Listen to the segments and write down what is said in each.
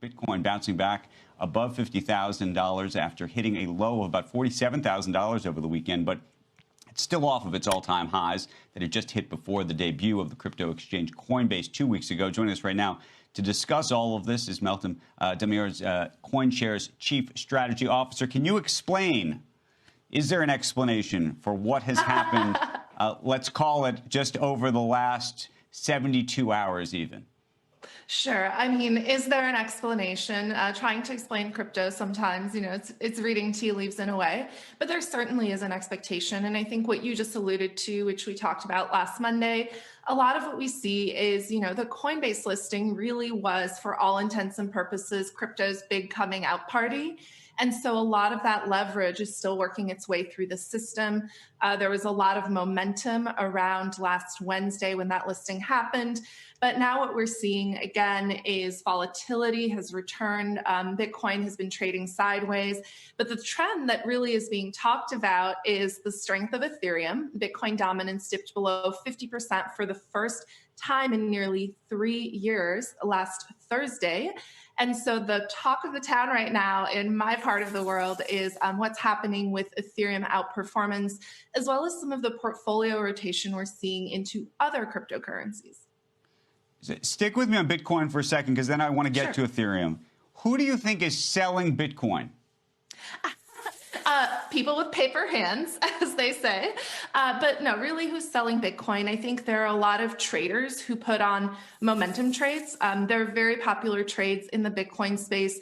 Bitcoin bouncing back above $50,000 after hitting a low of about $47,000 over the weekend, but it's still off of its all-time highs that it just hit before the debut of the crypto exchange Coinbase 2 weeks ago. Joining us right now to discuss all of this is Meltem Demirors, CoinShares Chief Strategy Officer. Can you explain, is there an explanation for what has happened, let's call it just over the last 72 hours even? Sure. I mean, is there an explanation? Trying to explain crypto sometimes, it's reading tea leaves in a way, but there certainly is an expectation. And I think what you just alluded to, which we talked about last Monday, a lot of what we see is, the Coinbase listing really was, for all intents and purposes, crypto's big coming out party. And so a lot of that leverage is still working its way through the system. There was a lot of momentum around last Wednesday when that listing happened. But now what we're seeing again is volatility has returned. Bitcoin has been trading sideways. But the trend that really is being talked about is the strength of Ethereum. Bitcoin dominance dipped below 50% for the first time in nearly 3 years last Thursday. And so the talk of the town right now in my part of the world is what's happening with Ethereum outperformance, as well as some of the portfolio rotation we're seeing into other cryptocurrencies. Stick with me on Bitcoin for a second, because then I want to get to Ethereum. Who do you think is selling Bitcoin? People with paper hands, as they say. But no, really, who's selling Bitcoin? I think there are a lot of traders who put on momentum trades. There are very popular trades in the Bitcoin space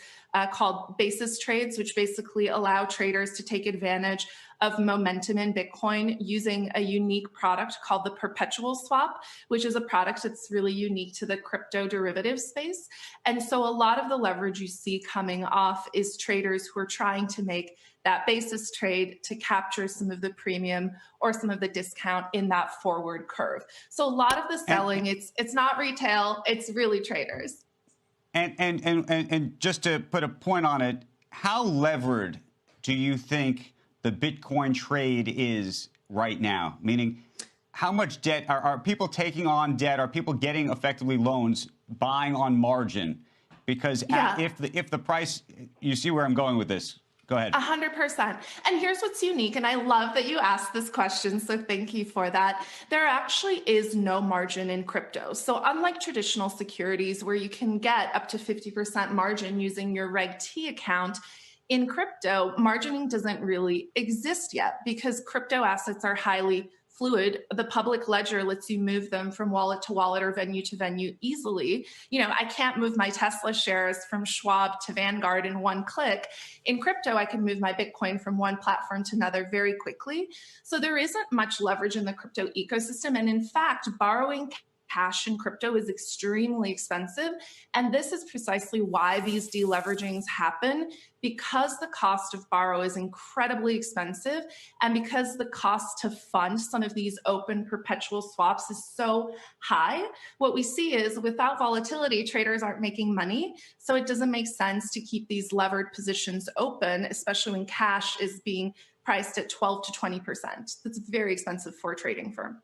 called basis trades, which basically allow traders to take advantage of momentum in Bitcoin using a unique product called the perpetual swap, which is a product that's really unique to the crypto derivative space. And so a lot of the leverage you see coming off is traders who are trying to make that basis trade to capture some of the premium or some of the discount in that forward curve. So a lot of the selling, it's not retail, it's really traders. And just to put a point on it, how levered do you think the Bitcoin trade is right now? Meaning, how much debt are people taking on debt? Are people getting effectively loans, buying on margin? Because if the price, you see where I'm going with this. Go ahead. 100%. And here's what's unique. And I love that you asked this question. So thank you for that. There actually is no margin in crypto. So unlike traditional securities where you can get up to 50% margin using your Reg T account, in crypto, margining doesn't really exist yet because crypto assets are highly fluid. The public ledger lets you move them from wallet to wallet or venue to venue easily. I can't move my Tesla shares from Schwab to Vanguard in one click. In crypto, I can move my Bitcoin from one platform to another very quickly. So there isn't much leverage in the crypto ecosystem. And in fact, borrowing cash in crypto is extremely expensive. And this is precisely why these deleveragings happen, because the cost of borrow is incredibly expensive and because the cost to fund some of these open perpetual swaps is so high. What we see is without volatility, traders aren't making money. So it doesn't make sense to keep these levered positions open, especially when cash is being priced at 12 to 20%. That's very expensive for a trading firm.